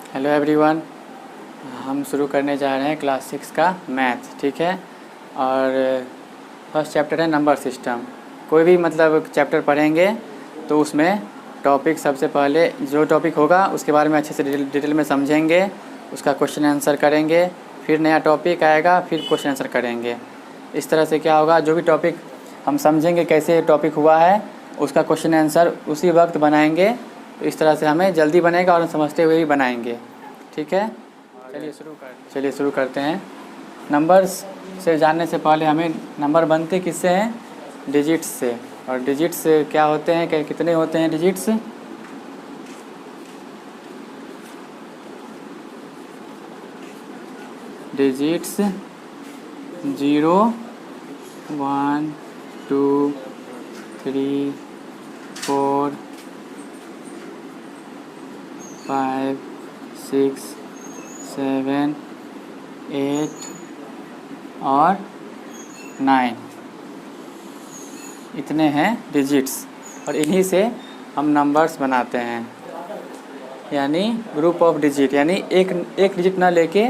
Hello everyone. हम शुरू करने जा रहे हैं क्लास 6 का मैथ, ठीक है। और फर्स्ट चैप्टर है नंबर सिस्टम। कोई भी मतलब चैप्टर पढ़ेंगे तो उसमें टॉपिक सबसे पहले जो टॉपिक होगा उसके बारे में अच्छे से डिटेल में समझेंगे, उसका क्वेश्चन आंसर करेंगे, फिर नया टॉपिक आएगा, फिर क्वेश्चन आंसर करेंगे। इस तरह से क्या होगा, जो भी टॉपिक हम समझेंगे कैसे टॉपिक हुआ है उसका क्वेश्चन आंसर उसी वक्त बनाएंगे। तो इस तरह से हमें जल्दी बनेगा और समझते हुए भी बनाएंगे, ठीक है। चलिए शुरू करते हैं। नंबर्स से जानने से पहले हमें नंबर बनते किससे हैं? डिजिट्स से। और डिजिट्स क्या होते हैं, कितने होते हैं डिजिट्स? डिजिट्स 0 1 2 3 4 5 6 7 8 और 9, इतने हैं डिजिट्स। और इन्हीं से हम नंबर्स बनाते हैं, यानी ग्रुप ऑफ डिजिट। यानी एक डिजिट ना लेके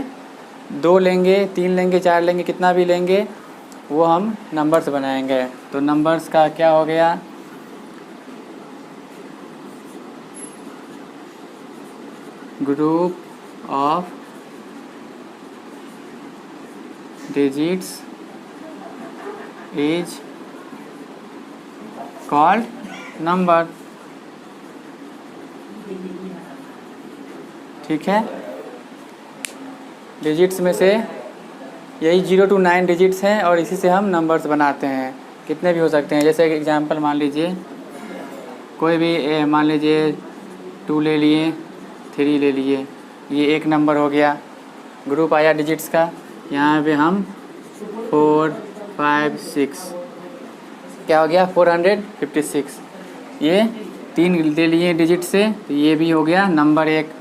2 लेंगे, 3 लेंगे, 4 लेंगे, कितना भी लेंगे वो हम नंबर्स बनाएंगे। तो नंबर्स का क्या हो गया? Group of digits is called number, ठीक है। डिजिट्स में से यही 0 to 9 डिजिट्स हैं और इसी से हम नंबर्स बनाते हैं। कितने भी हो सकते हैं, जैसे एग्जांपल मान लीजिए कोई भी मान लीजिए 2 ले लिए, 3 ले लिए, ये एक नंबर हो गया। ग्रुप आया डिजिट्स का, यहाँ पे हम 4 5 6 क्या हो गया 456। ये 3 ले लिए डिजिट से, तो ये भी हो गया नंबर एक।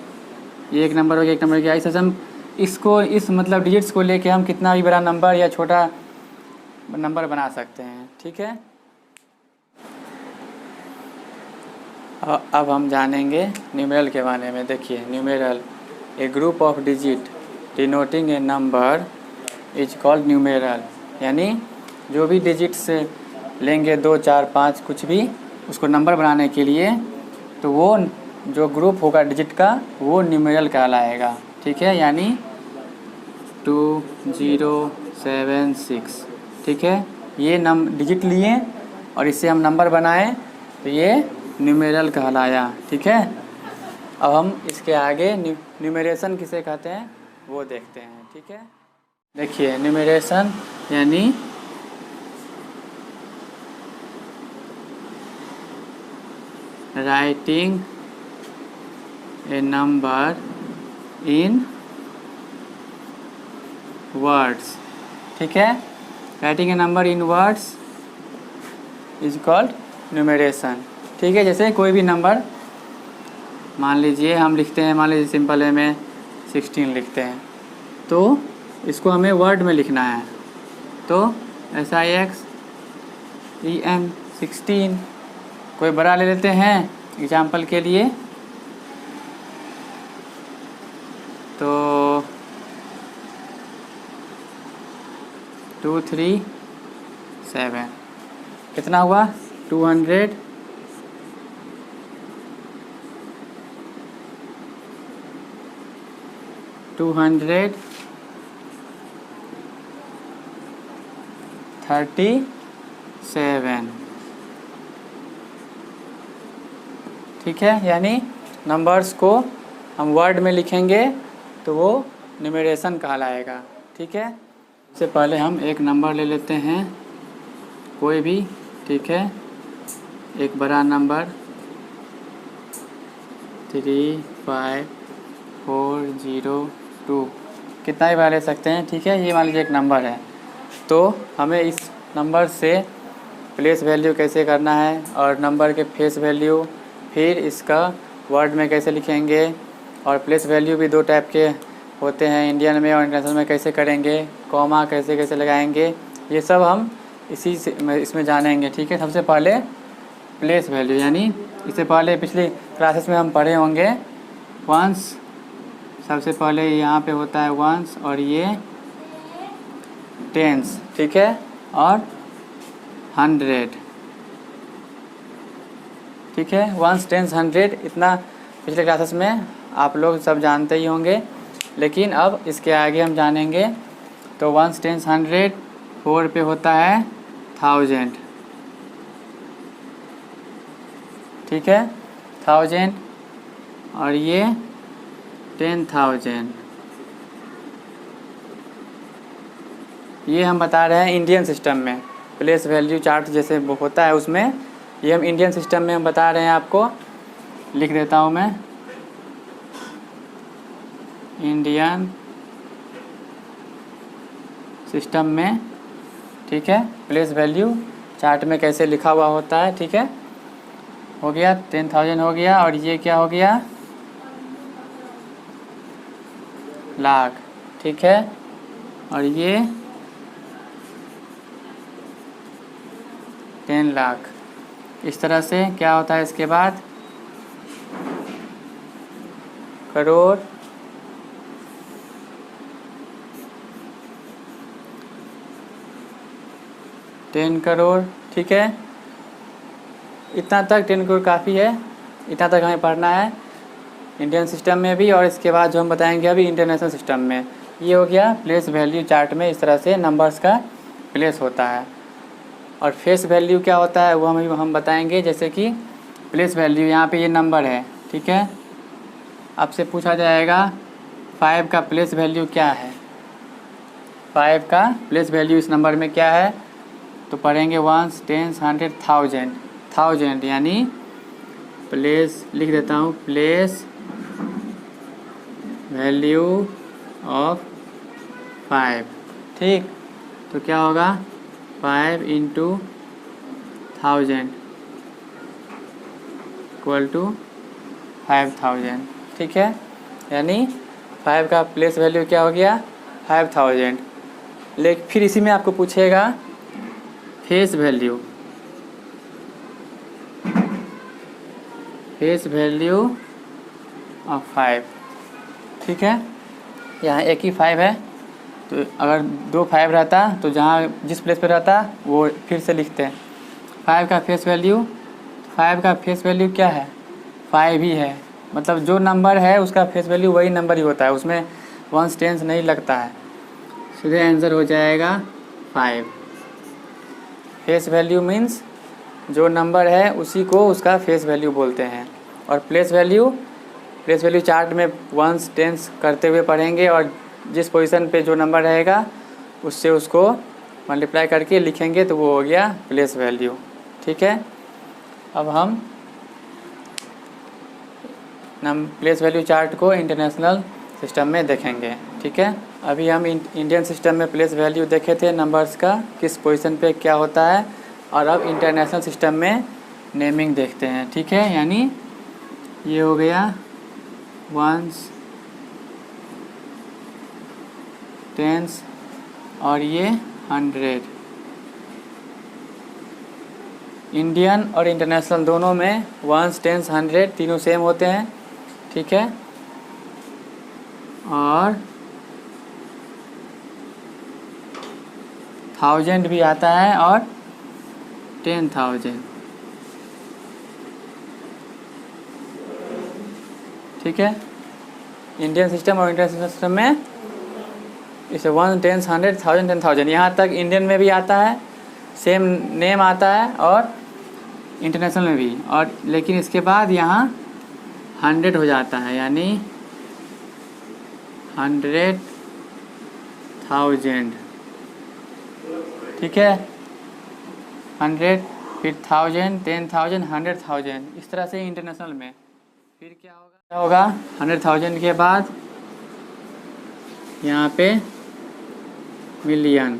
ये एक नंबर हो गया, एक नंबर हो गया। इस हम इसको इस मतलब डिजिट्स को लेके हम कितना भी बड़ा नंबर या छोटा नंबर बना सकते हैं, ठीक है। अब हम जानेंगे न्यूमेरल के बारे में। देखिए numeral, A group of digit denoting A number is called numeral. यानी जो भी डिजिट्स लेंगे 2 4 5 कुछ भी, उसको नंबर बनाने के लिए, तो वो जो ग्रुप होगा डिजिट का वो न्यूमेरल कहलाएगा, ठीक है। यानी 2 0 7 6, ठीक है। ये डिजिट लिए और इससे हम नंबर बनाए तो ये न्यूमेरल कहलाया, ठीक है। अब हम इसके आगे न्यूमरेशन किसे कहते हैं वो देखते हैं, ठीक है। देखिए न्यूमरेशन यानी writing a number in words, ठीक है। Writing a number in words is called numeration, ठीक है। जैसे कोई भी नंबर मान लीजिए हम लिखते हैं, मान लीजिए सिंपल है में 16 लिखते हैं, तो इसको हमें वर्ड में लिखना है। तो SIXEN 16। कोई बड़ा ले लेते हैं एग्जाम्पल के लिए, तो 2 3 7 कितना हुआ 200 237, ठीक है। यानी नंबर्स को हम वर्ड में लिखेंगे तो वो न्यूमरेशन कहलाएगा, ठीक है। इससे पहले हम एक नंबर ले लेते हैं कोई भी, ठीक है। एक बड़ा नंबर 3 5 4 0 2, कितना भी बड़ा ले सकते हैं, ठीक है। ये मान लीजिए एक नंबर है, तो हमें इस नंबर से प्लेस वैल्यू कैसे करना है और नंबर के फेस वैल्यू, फिर इसका वर्ड में कैसे लिखेंगे, और प्लेस वैल्यू भी 2 टाइप के होते हैं, इंडियन में और इंटरनेशनल में कैसे करेंगे, कॉमा कैसे कैसे लगाएंगे, ये सब हम इसमें जानेंगे, ठीक है। सबसे पहले प्लेस वैल्यू, यानी इससे पहले पिछली क्लासेस में हम पढ़े होंगे वंस सबसे पहले यहाँ पे होता है वंस और ये टेंस, ठीक है, और 100, ठीक है। वंस, टेंस, 100 इतना पिछले क्लासेस में आप लोग सब जानते ही होंगे, लेकिन अब इसके आगे हम जानेंगे। तो वंस, टेंस, 100, 4 पे होता है 1000, ठीक है, 1000, और ये 10,000। ये हम बता रहे हैं इंडियन सिस्टम में, प्लेस वैल्यू चार्ट जैसे होता है उसमें, ये हम इंडियन सिस्टम में हम बता रहे हैं आपको। लिख देता हूँ मैं, इंडियन सिस्टम में, ठीक है, प्लेस वैल्यू चार्ट में कैसे लिखा हुआ होता है, ठीक है। हो गया 10,000 हो गया, और ये क्या हो गया, लाख, ठीक है, और ये 10 लाख। इस तरह से क्या होता है इसके बाद, करोड़, टेन करोड़, ठीक है। इतना तक 10 करोड़ काफ़ी है, इतना तक हमें पढ़ना है इंडियन सिस्टम में भी, और इसके बाद जो हम बताएंगे अभी इंटरनेशनल सिस्टम में। ये हो गया प्लेस वैल्यू चार्ट में इस तरह से नंबर्स का प्लेस होता है। और फेस वैल्यू क्या होता है वो हम बताएंगे। जैसे कि प्लेस वैल्यू, यहाँ पे ये नंबर है, ठीक है, आपसे पूछा जाएगा 5 का प्लेस वैल्यू क्या है, 5 का प्लेस वैल्यू इस नंबर में क्या है, तो पढ़ेंगे वंस, टेंस, 100, 1000, यानी प्लेस, लिख देता हूँ, प्लेस वैल्यू ऑफ 5, ठीक। तो क्या होगा, 5 × 1000 इक्वल टू 5000, ठीक है, यानी 5 का प्लेस वैल्यू क्या हो गया, 5000। लेकिन फिर इसी में आपको पूछेगा face value, face value of 5, ठीक है। यहाँ एक ही 5 है, तो अगर 2 5 रहता तो जहाँ जिस प्लेस पे रहता वो फिर से लिखते हैं। 5 का फेस वैल्यू, 5 का फेस वैल्यू क्या है, 5 ही है, मतलब जो नंबर है उसका फेस वैल्यू वही नंबर ही होता है, उसमें वंस टेंस नहीं लगता है। सीधे आंसर हो जाएगा 5। फेस वैल्यू मीन्स जो नंबर है उसी को उसका फेस वैल्यू बोलते हैं। और प्लेस वैल्यू चार्ट में वंस टेंस करते हुए पढ़ेंगे, और जिस पोजीशन पे जो नंबर रहेगा उससे उसको मल्टीप्लाई करके लिखेंगे तो वो हो गया प्लेस वैल्यू, ठीक है। अब हम प्लेस वैल्यू चार्ट को इंटरनेशनल सिस्टम में देखेंगे, ठीक है। अभी हम इंडियन सिस्टम में प्लेस वैल्यू देखे थे नंबर्स का किस पोजीशन पे क्या होता है, और अब इंटरनेशनल सिस्टम में नेमिंग देखते हैं, ठीक है। यानी ये हो गया वंस, टेंस, और ये 100। इंडियन और इंटरनेशनल दोनों में वंस, टेंस, 100 तीनों सेम होते हैं, ठीक है। और 1000 भी आता है और 10,000, ठीक है। इंडियन सिस्टम और इंटरनेशनल सिस्टम में इसे 1, 10, 100, 1000, 10,000 यहाँ तक इंडियन में भी आता है, सेम नेम आता है, और इंटरनेशनल में भी, और लेकिन इसके बाद यहाँ 100 हो जाता है, यानी 100,000, ठीक है। 100, फिर 1000, 10,000, 100,000, इस तरह से इंटरनेशनल में। फिर क्या होगा 100,000 के बाद यहाँ पे मिलियन,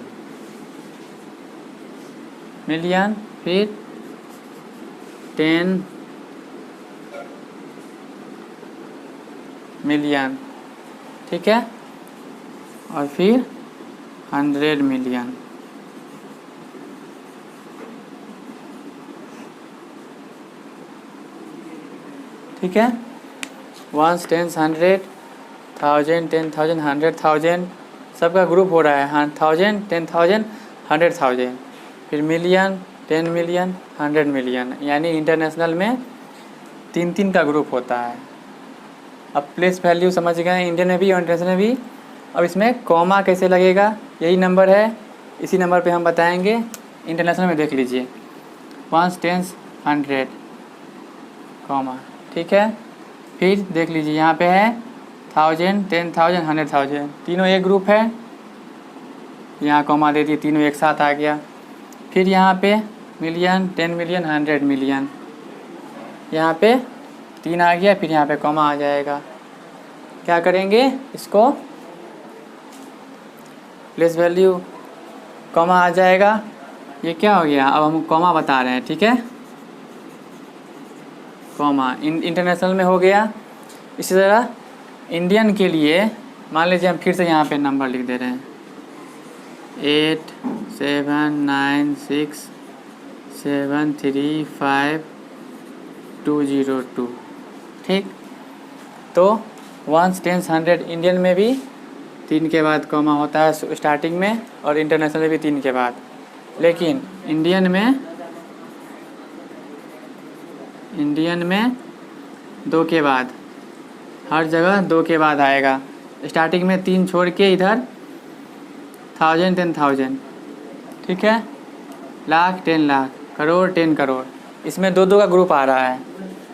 फिर 10 मिलियन, ठीक है, और फिर 100 मिलियन, ठीक है। 1, 10, 100, 1000, 10,000, 100,000 सबका ग्रुप हो रहा है। हाँ 1000, 10,000, 100,000, फिर मिलियन, 10 मिलियन, 100 मिलियन, यानी इंटरनेशनल में 3-3 का ग्रुप होता है। अब प्लेस वैल्यू समझ गए इंडियन में भी और इंटरनेशनल में भी। अब इसमें कॉमा कैसे लगेगा, यही नंबर है, इसी नंबर पे हम बताएंगे। इंटरनेशनल में देख लीजिए 1, 10, 100 कॉमा, ठीक है। फिर देख लीजिए यहाँ पे है 1000, 10,000, 100,000, तीनों एक ग्रुप है, यहाँ कॉमा दे दिए, तीनों एक साथ आ गया। फिर यहाँ पे मिलियन, 10 मिलियन, 100 मिलियन, यहाँ पे 3 आ गया, फिर यहाँ पे कॉमा आ जाएगा। क्या करेंगे इसको, प्लेस वैल्यू कॉमा आ जाएगा। ये क्या हो गया, अब हम कॉमा बता रहे हैं, ठीक है। कॉमा इंटरनेशनल में हो गया। इसी तरह इंडियन के लिए मान लीजिए हम फिर से यहाँ पे नंबर लिख दे रहे हैं 8, 7, 9, 6, 7, 3, 5, 2, 0, 2, ठीक। तो 1, 10, 100 इंडियन में भी 3 के बाद कॉमा होता है स्टार्टिंग में, और इंटरनेशनल में भी 3 के बाद। लेकिन इंडियन में 2 के बाद, हर जगह 2 के बाद आएगा। स्टार्टिंग में 3 छोड़ के इधर 1000, 10,000, ठीक है। लाख, 10 लाख, करोड़, 10 करोड़, इसमें 2-2 का ग्रुप आ रहा है।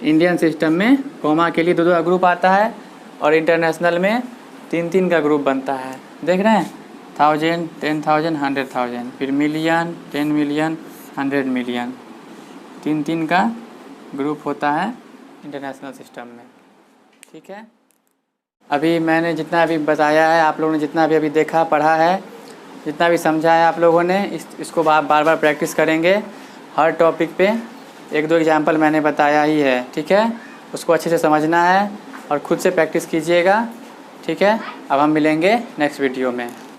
इंडियन सिस्टम में कॉमा के लिए 2-2 का ग्रुप आता है, और इंटरनेशनल में 3-3 का ग्रुप बनता है। देख रहे हैं 1000, 10,000, 100,000, फिर मिलियन, 10 मिलियन, 100 मिलियन, 3-3 का ग्रुप होता है इंटरनेशनल सिस्टम में, ठीक है। अभी मैंने जितना भी बताया है, आप लोगों ने जितना भी अभी देखा, पढ़ा है, जितना भी समझा है आप लोगों ने, इसको आप बार बार प्रैक्टिस करेंगे। हर टॉपिक पे 1-2 एग्जाम्पल मैंने बताया ही है, ठीक है। उसको अच्छे से समझना है और ख़ुद से प्रैक्टिस कीजिएगा, ठीक है। अब हम मिलेंगे नेक्स्ट वीडियो में।